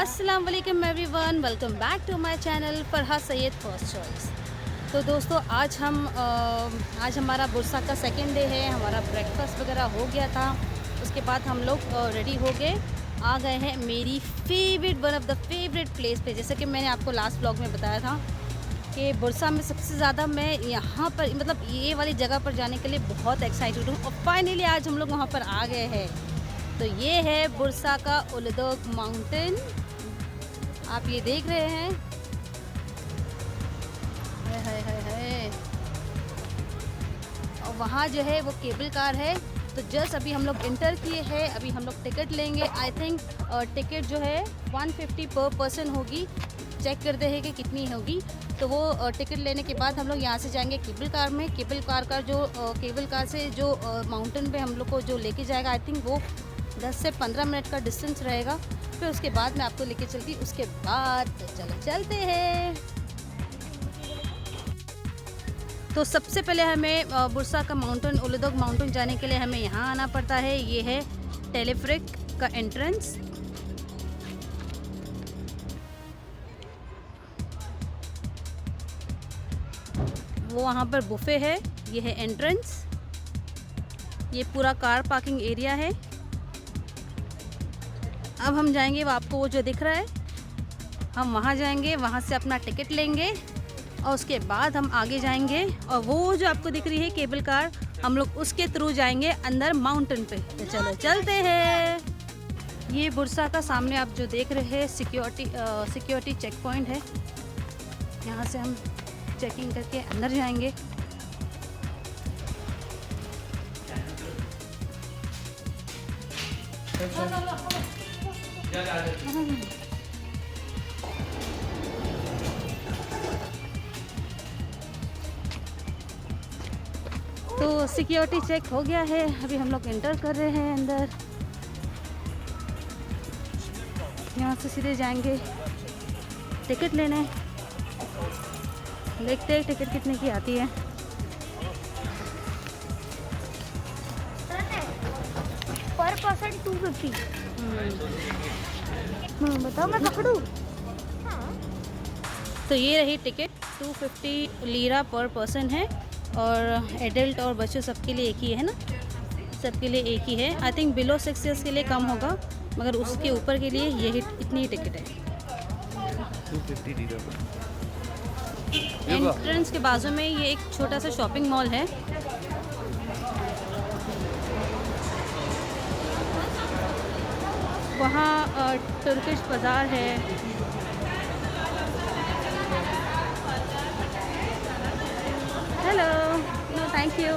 अस्सलाम वालेकुम everyone, welcome back to my channel Farha Syed first choice. तो दोस्तों आज हमारा बुरसा का सेकंड डे है। हमारा ब्रेकफास्ट वगैरह हो गया था। उसके बाद हम लोग रेडी हो गए, आ गए हैं मेरी favourite one of the favourite place पे। जैसे कि मैंने आपको लास्ट ब्लॉग में बताया था कि बुरसा में सबसे ज़्यादा मैं यहाँ पर मतलब ये वाली जगह पर जाने के लिए बहुत एक्साइटेड हूँ और फाइनली आज हम लोग वहाँ पर आ गए हैं। तो ये है बुरसा का उलदोग माउंटेन, आप ये देख रहे हैं। है और वहाँ जो है वो केबल कार है। तो जस्ट अभी हम लोग इंटर किए हैं, अभी हम लोग टिकट लेंगे। आई थिंक टिकट जो है 150 पर पर्सन होगी। चेक करते हैं कि कितनी होगी। तो वो टिकट लेने के बाद हम लोग यहाँ से जाएंगे केबल कार में। केबल कार से जो माउंटेन पे हम लोग को जो लेके जाएगा, आई थिंक वो 10 से 15 मिनट का डिस्टेंस रहेगा। फिर उसके बाद मैं आपको लेके चलती, उसके बाद चलो चलते हैं। तो सबसे पहले हमें बुरसा का माउंटेन उलदोग माउंटेन जाने के लिए हमें यहाँ आना पड़ता है। ये है टेलीफ्रिक का एंट्रेंस। वो वहाँ पर बुफे है, ये है एंट्रेंस। ये पूरा कार पार्किंग एरिया है। अब हम जाएंगे, वो आपको वो जो दिख रहा है, हम वहाँ जाएंगे, वहाँ से अपना टिकट लेंगे और उसके बाद हम आगे जाएंगे। और वो जो आपको दिख रही है केबल कार, हम लोग उसके थ्रू जाएंगे अंदर माउंटेन पे। तो चलो चलते हैं। ये बुरसा का सामने आप जो देख रहे हैं सिक्योरिटी चेक पॉइंट है। यहाँ से हम चेकिंग करके अंदर जाएंगे। तो सिक्योरिटी चेक हो गया है, अभी हम लोग एंटर कर रहे हैं अंदर। यहाँ से सीधे जाएंगे टिकट लेने। देखते हैं टिकट कितने की आती है। पर पर्सन 250। बताओ मैं पकड़ूं? तो ये रही टिकट, 250 लीरा पर पर्सन है। और एडल्ट और बच्चों सबके लिए एक ही है ना, सबके लिए एक ही है। आई थिंक बिलो 6 ईयर्स के लिए कम होगा, मगर उसके ऊपर के लिए यही इतनी ही टिकट है। 250 लीरा। एंट्रेंस के बाजू में ये एक छोटा सा शॉपिंग मॉल है। वहाँ तुर्किश बाज़ार है। हेलो, नो थैंक यू,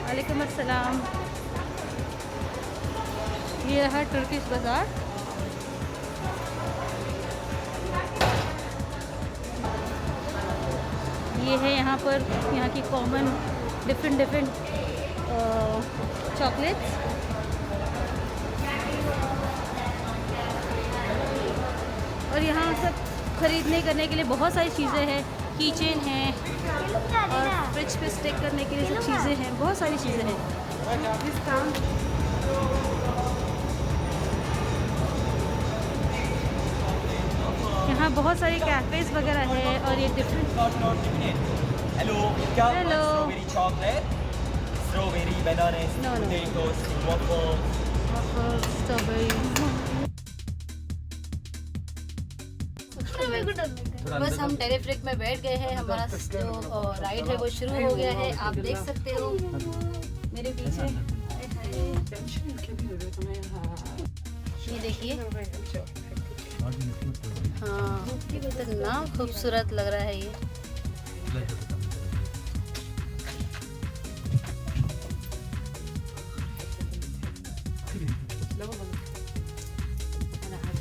वालेकुम अस्सलाम। ये रहा तुर्किश बाज़ार। ये है यहाँ पर यहाँ की कॉमन डिफरेंट चॉकलेट्स। और यहाँ सब खरीदने करने के लिए बहुत सारी चीज़ें हैं। की चेन है और फ्रिज पे स्टिक करने के लिए सब चीज़ें हैं, बहुत सारी चीज़ें हैं। यहाँ बहुत सारे कैफेज वगैरह है और ये different. Hello strawberry chocolate, strawberry banana, potatoes, waffles, strawberry. बस हम टेलीफ्रिक में बैठ गए हैं। हमारा जो राइड है वो शुरू हो गया है, आप देख सकते हो मेरे पीछे। ये देखिए, हाँ कितना खूबसूरत लग रहा है ये।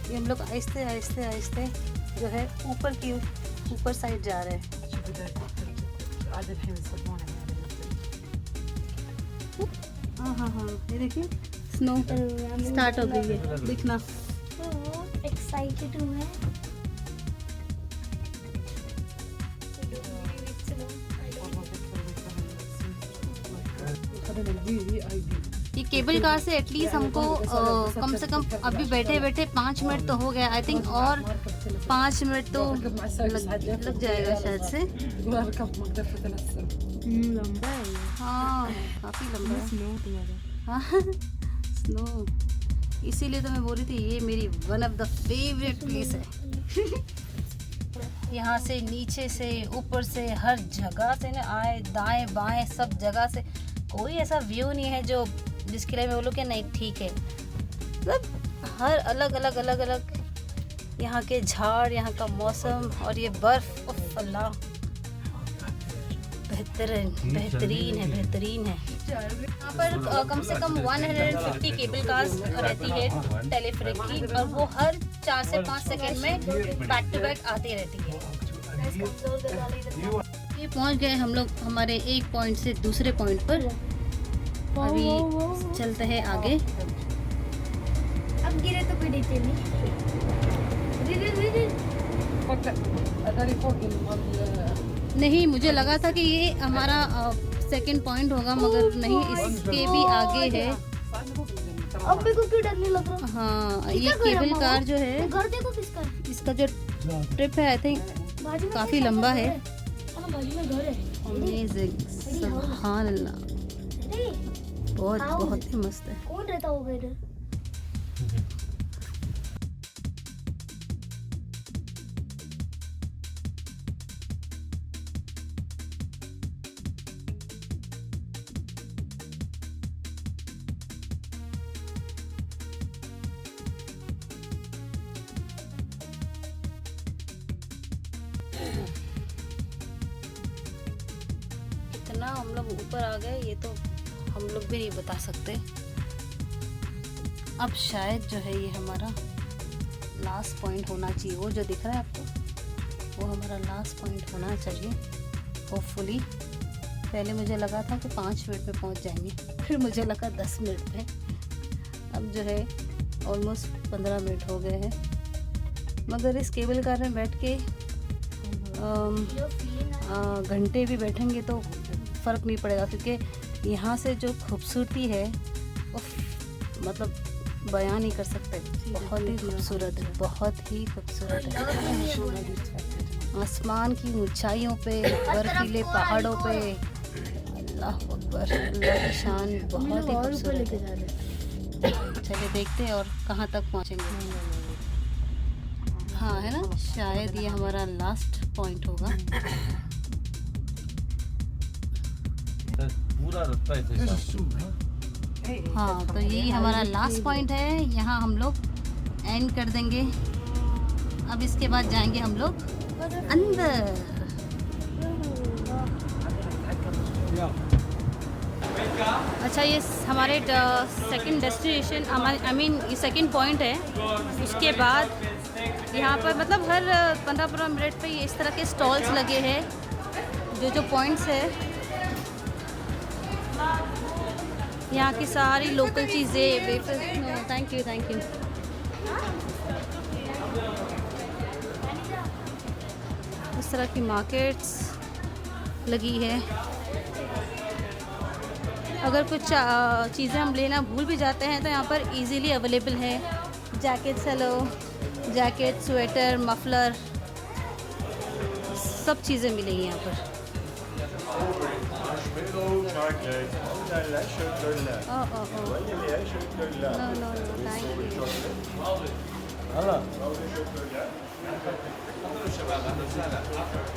ये हम लोग आहिस्ते आहिस्ते जो है ऊपर साइड जा रहे हैं। हाँ, ये देखिए स्नो स्टार्ट हो गई है दिखना। एक्साइटेड हूँ मैं। ये केबल कार से एटलीस्ट हमको कम से कम अभी बैठे बैठे 5 मिनट तो हो गया, आई थिंक और 5 मिनट तो लग जाएगा शायद से। लंबा है ये। हाँ काफ़ी लंबा है। हाँ स्नो, इसीलिए तो मैं बोल रही थी ये मेरी one of the favourite place है। यहाँ से नीचे से ऊपर से हर जगह से ना आए दाएं बाएं सब जगह से कोई ऐसा व्यू नहीं है जो जिसके लिए मैं बोलूँ कि नहीं ठीक है। मतलब हर अलग अलग यहाँ के झाड़, यहाँ का मौसम और ये बर्फ, उफ अल्लाह बेहतरीन है। यहाँ पर कम से कम 150 केबल कार्स रहती है टेलीफ्रिक की, और वो हर 4 से 5 सेकंड में बैक टू बैक आती रहती है। ये पहुँच गए हम लोग हमारे एक पॉइंट से दूसरे पॉइंट पर। अभी चलते हैं आगे। अब गिरे तो पीड़ित नहीं, मुझे लगा था कि ये हमारा सेकंड पॉइंट होगा, मगर नहीं, इसके भी आगे है। अब मेरे को क्यों डर नहीं लग रहा? हाँ, ये केबल कार जो है, घर देखो किसका, इसका जो ट्रिप है आई थिंक काफी लंबा है। बाजू में घर है। अमेजिंग, सुभान अल्लाह, बहुत ही मस्त है। कौन रहता होगा इधर? कितना हम लोग ऊपर आ गए ये तो हम लोग भी नहीं बता सकते। अब शायद जो है ये हमारा लास्ट पॉइंट होना चाहिए। वो जो दिख रहा है आपको वो हमारा लास्ट पॉइंट होना चाहिए होपफुली। पहले मुझे लगा था कि 5 मिनट में पहुंच जाएंगे, फिर मुझे लगा 10 मिनट में। अब जो है ऑलमोस्ट 15 मिनट हो गए हैं, मगर इस केबल कार में बैठ के घंटे भी बैठेंगे तो फ़र्क नहीं पड़ेगा, क्योंकि यहाँ से जो खूबसूरती है मतलब बयान नहीं कर सकते। बहुत ही खूबसूरत है, बहुत ही खूबसूरत है। आसमान की ऊंचाइयों पे, बर्फीले पहाड़ों पे, अल्लाह अकबर, अल्लाह की शान बहुत ही खूबसूरत है। चलिए देखते हैं और कहाँ तक पहुँचेंगे। हाँ है ना, शायद ये हमारा लास्ट पॉइंट होगा। पूरा रास्ता ऐसे हाँ तो यही हमारा लास्ट पॉइंट है, यहाँ हम लोग एंड कर देंगे। अब इसके बाद जाएंगे हम लोग अंदर। अच्छा, ये हमारे सेकंड डेस्टिनेशन, आई मीन ये सेकंड पॉइंट है। उसके बाद यहाँ पर मतलब हर 15-15 मिनट पे ये इस तरह के स्टॉल्स लगे हैं, जो पॉइंट्स है यहाँ की सारी लोकल चीज़ें। Thank you. इस तरह की मार्केट्स लगी है। अगर कुछ चीज़ें हम लेना भूल भी जाते हैं तो यहाँ पर इजीली अवेलेबल है। जैकेट, स्वेटर, मफलर, सब चीज़ें मिलेंगी यहाँ पर। No, thank you.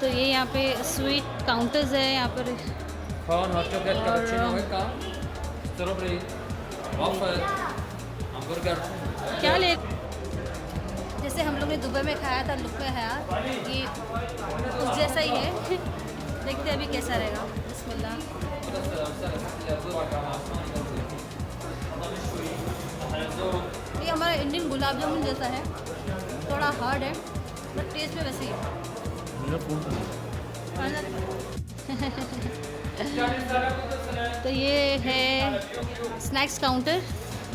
तो ये यहाँ पे स्वीट काउंटर्स है यहाँ पर। कॉर्न, हॉट चॉकलेट, कैपुचिनो, वेका, स्ट्रॉबेरी, वॉफल, hamburger। क्या ले, जैसे हम लोग ने दुबई में खाया था लुक में है, ये उस जैसा ही है। देखते हैं अभी कैसा रहेगा। बिस्मिल्लाह। ये हमारा इंडियन गुलाब जामुन जैसा है, थोड़ा हार्ड है बट टेस्ट में वैसे ही है। तो ये है स्नैक्स काउंटर।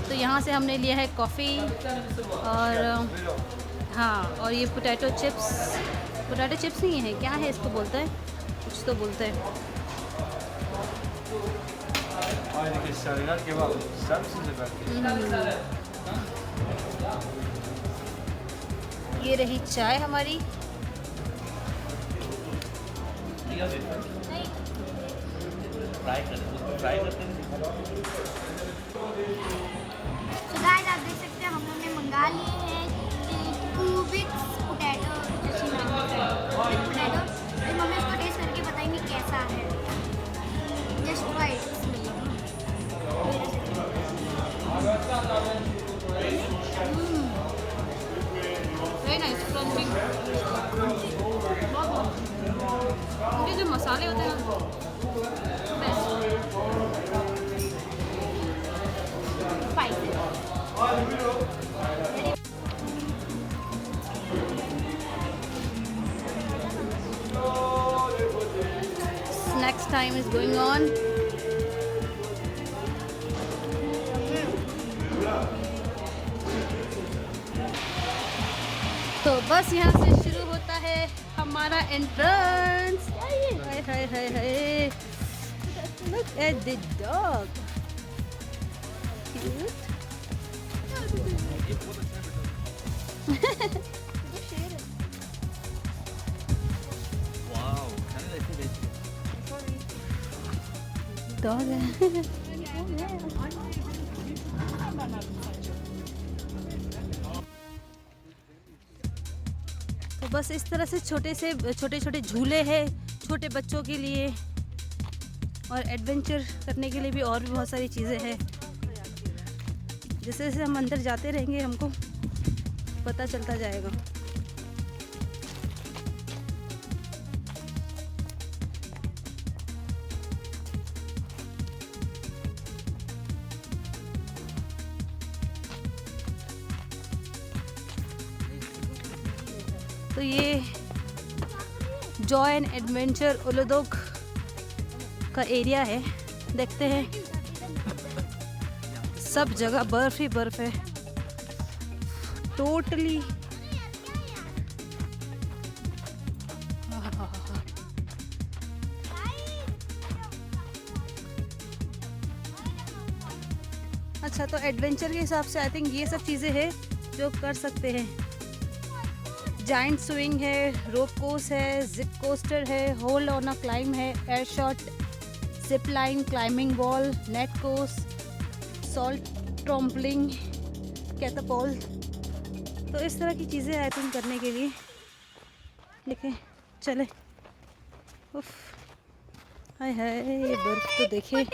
तो यहाँ से हमने लिया है कॉफ़ी और हाँ, और ये पोटैटो चिप्स पोटैटो चिप्स नहीं है, क्या है इसको बोलते हैं, कुछ तो बोलते हैं। Aynı keşşariler kebap. İster misiniz efendim? ये रही चाय हमारी। फ्राई करते हैं। So guys, आप देख सकते हैं हम लोग ने मंगा लिए हैं क्यूबिक्स पोटैटो पोटैटो। मम्मी इसको टेस्ट करके बताएंगे कैसा है। Just try it. Very nice, crunchy. उनके जो मसाले होते हैं ना, best. Snacks time is going on. तो बस यहाँ से शुरू होता है हमारा entrance. Hi hi hi hi, look at the dog. Cute. Wow, खाने लायक है। Dog है। तो बस इस तरह से छोटे छोटे झूले हैं छोटे बच्चों के लिए, और एडवेंचर करने के लिए भी और भी बहुत सारी चीज़ें हैं। जैसे जैसे हम अंदर जाते रहेंगे हमको पता चलता जाएगा। तो ये जॉय एंड एडवेंचर ओलोदोक का एरिया है। देखते हैं, सब जगह बर्फ ही बर्फ है टोटली। अच्छा, तो एडवेंचर के हिसाब से आई थिंक ये सब चीज़ें हैं जो कर सकते हैं। जाइंट स्विंग है, रोप कोर्स है, जिप कोस्टर है, होल्ड ऑन अ क्लाइम है, air shot, zip line, climbing wall, net course, salt trampling, catapult. तो इस तरह की चीज़ें आई थिंक करने के लिए। लेकिन चले, उफ, हाय हाय, ये बर्फ तो देखे।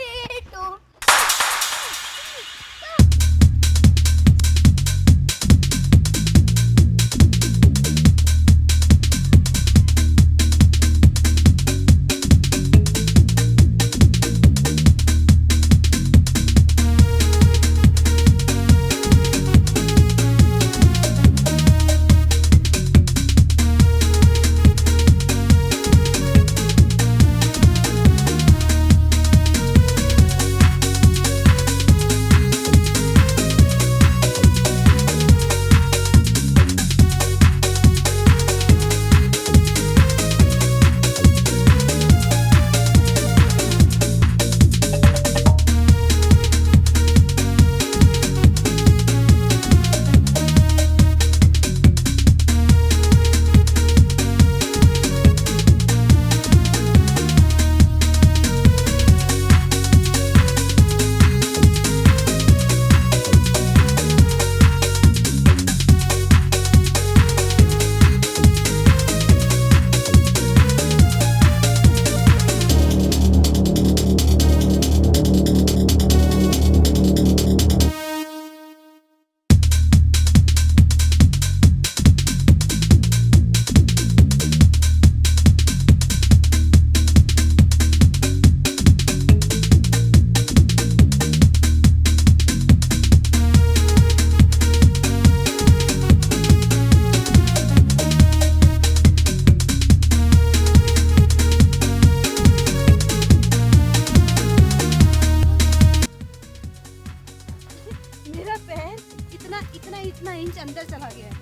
इतना इंच अंदर चला गया है।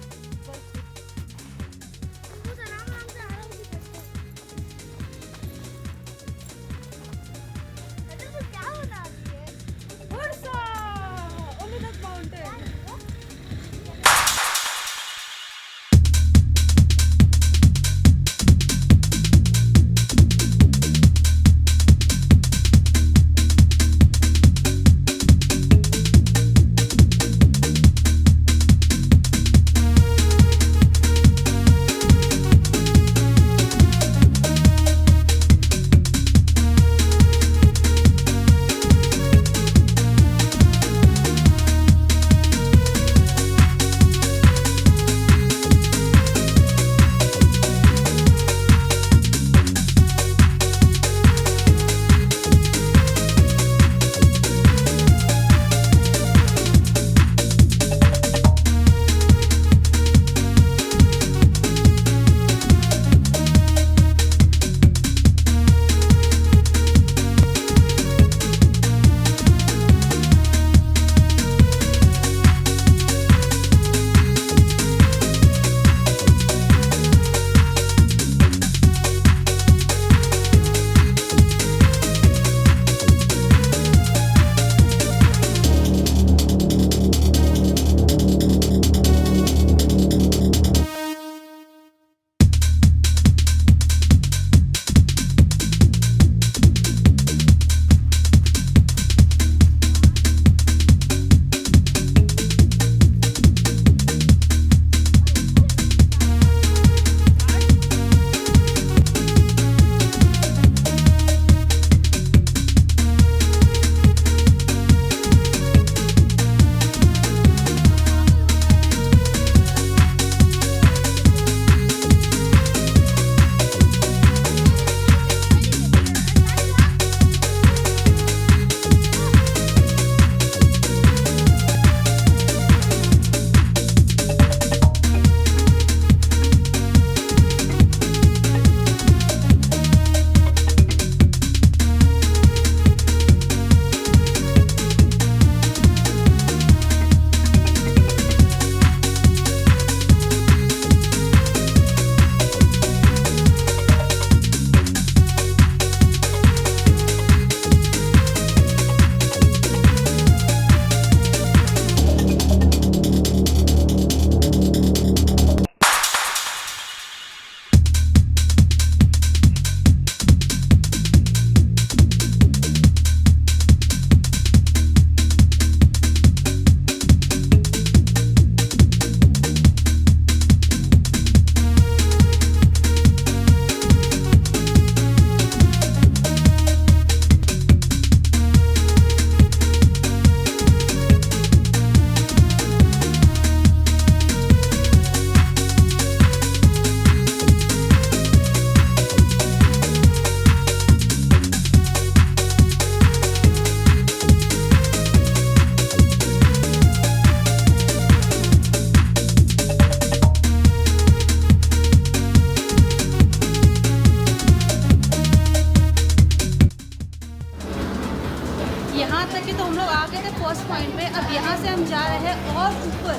यहाँ तक कि तो हम लोग आ गए थे फर्स्ट पॉइंट पे। अब यहाँ से हम जा रहे हैं और ऊपर,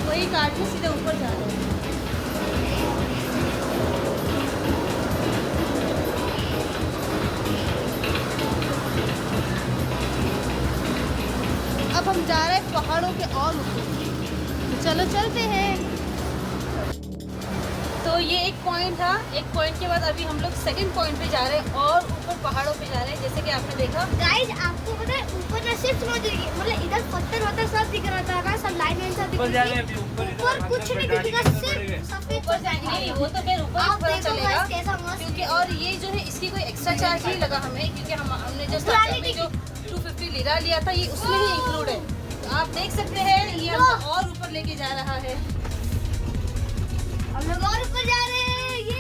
वही कार्ट में सीधे ऊपर जा रहे हैं। अब हम जा रहे हैं पहाड़ों के और ऊपर, तो चलो चलते हैं। तो ये एक पॉइंट था, एक पॉइंट के बाद अभी हम लोग सेकंड पॉइंट पे जा रहे हैं और ऊपर पहाड़ों पे जा रहे हैं, जैसे कि आपने देखा। गाइस आपको पता है ऊपर ना सिर्फ मतलब इधर पत्थर वत्थर सब दिख रहा था ना, सब लाइन सब दिख रही थी। ऊपर कुछ नहीं दिखेगा, सिर्फ सफेद ऊपर जाएंगे नहीं, वो तो फिर ऊपर आप पता देखो चलेगा। गाइस कैसा मस्त। क्योंकि और ये जो है इसकी कोई एक्स्ट्रा चार्ज नहीं लगा हमें, क्योंकि हमने जो स्टार्टिंग में जो 250 लिरा लिया था ये उसमें ही इंक्लूड है। तो आप देख सकते हैं ये हमको और ऊपर लेके जा रहा है। हम लोग और ऊपर जा रहे हैं। ये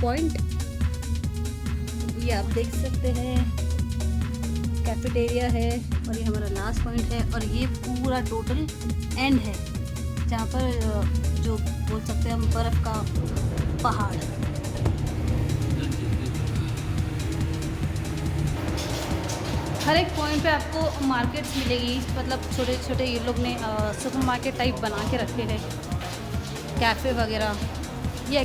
पॉइंट ये आप देख सकते हैं, कैफेटेरिया है और ये हमारा लास्ट पॉइंट है। और ये पूरा टोटल एंड है जहाँ पर जो बोल सकते हैं हम बर्फ़ का पहाड़। हर एक पॉइंट पे आपको मार्केट्स मिलेगी, मतलब छोटे छोटे ये लोग ने सुपर मार्केट टाइप बना के रखे हैं, कैफ़े वगैरह। ये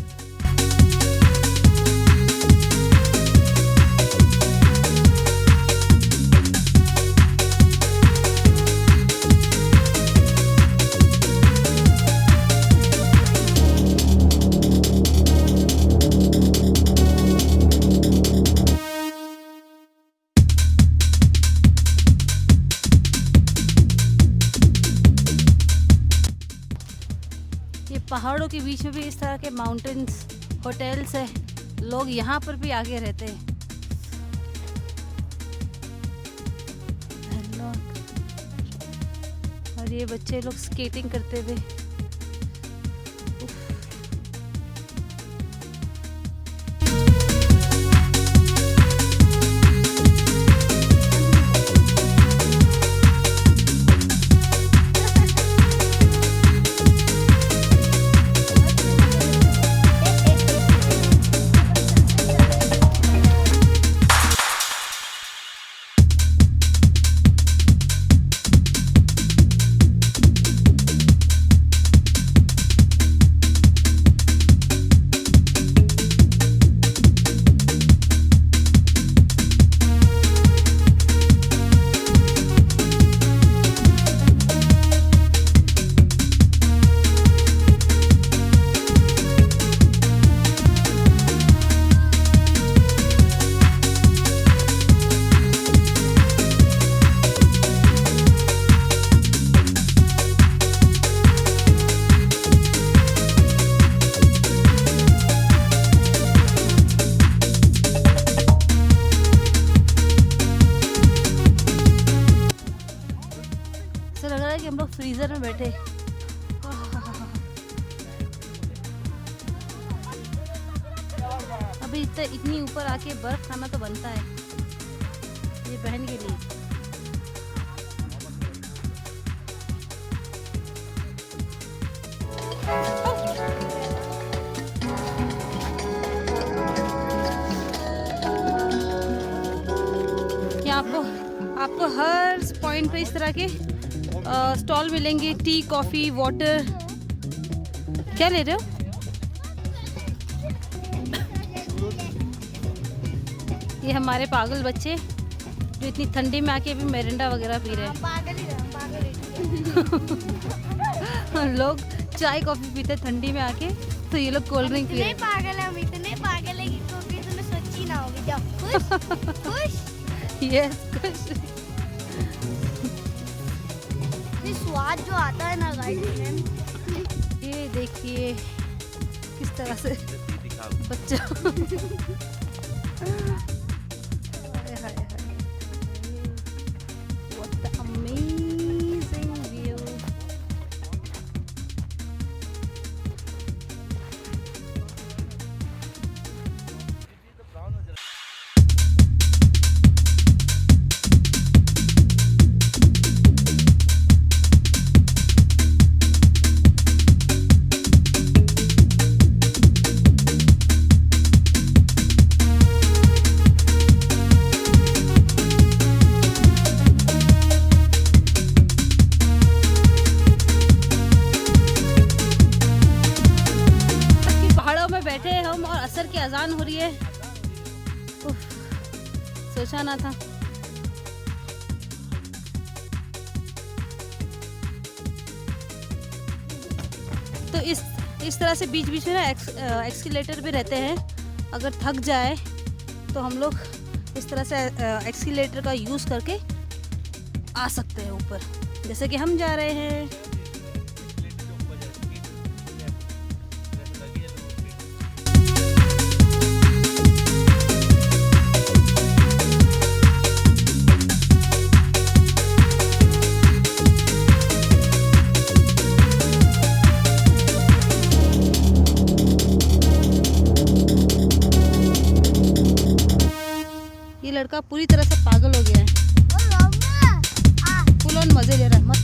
पहाड़ों के बीच में भी इस तरह के माउंटेन्स, होटल्स है, लोग यहाँ पर भी आके रहते हैं। और ये बच्चे लोग स्केटिंग करते हुए। हम लोग फ्रीजर में बैठे। अभी इतनी ऊपर आके बर्फ खाना तो बनता है ये बहन के लिए। यहाँ आपको हर पॉइंट पे इस तरह के स्टॉल मिलेंगे, टी, कॉफ़ी, वाटर। क्या ले रहे हो? ये हमारे पागल बच्चे जो इतनी ठंडी में आके भी मेरिंडा वगैरह पी रहे पागल ही है, पागल ही हैं। लोग चाय कॉफ़ी पीते ठंडी में आके, तो ये लोग कोल्ड ड्रिंक पी रहे इतने पागल है, हम इतने पागल है कि कभी तुम्हें सोची ना होगी। जाओ खुश खुश। हैं। यस कुछ ये स्वाद जो आता है ना गाइस, ये देखिए किस तरह से बच्चा हाय हाय हाय, what the amazing view। पहाड़ों में बैठे हैं हम और असर की अजान हो रही है। उफ, सोचा ना था। तो इस तरह से बीच बीच में ना एक्सीलेटर भी रहते हैं। अगर थक जाए तो हम लोग इस तरह से एक्सीलेटर का यूज़ करके आ सकते हैं ऊपर, जैसे कि हम जा रहे हैं। ये लड़का पूरी तरह से पागल हो गया है, फुल ऑन मजे ले रहा है। मत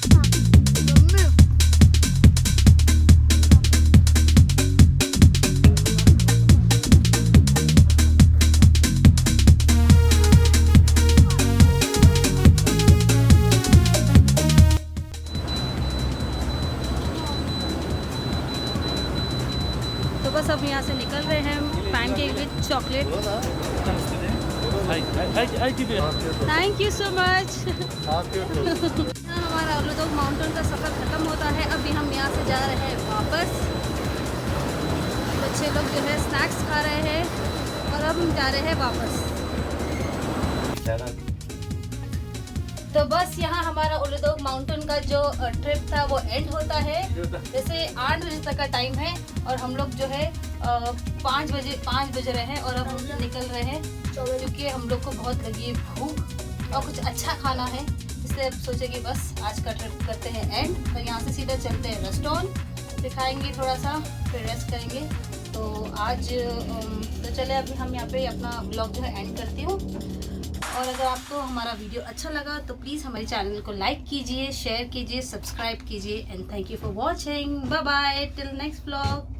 तो बस अब यहाँ से निकल रहे हैं हम, pancake with chocolate. Thank you so much. हमारा उलुदोग माउंटेन का सफ़र ख़त्म होता है। अभी हम यहाँ से जा रहे हैं वापस। बच्चे लोग जो है स्नैक्स खा रहे हैं और अब हम जा रहे हैं वापस। तो बस यहाँ हमारा उलुदोग माउंटेन का जो ट्रिप था वो एंड होता है। जैसे 8 बजे तक का टाइम है और हम लोग जो है 5 बजे रहे हैं और अब हम निकल रहे हैं, क्योंकि हम लोग को बहुत लगी है भूख और कुछ अच्छा खाना है, इसलिए अब सोचे कि बस आज का ट्रिप करते हैं एंड और यहाँ से सीधा चलते हैं रेस्टोरेंट, दिखाएंगे थोड़ा सा, फिर रेस्ट करेंगे। तो आज तो चले अभी हम यहाँ पे अपना ब्लॉग जो है एंड करती हूँ। और अगर आपको हमारा वीडियो अच्छा लगा तो प्लीज़ हमारे चैनल को लाइक कीजिए, शेयर कीजिए, सब्सक्राइब कीजिए and thank you for watching. Bye bye till next blog.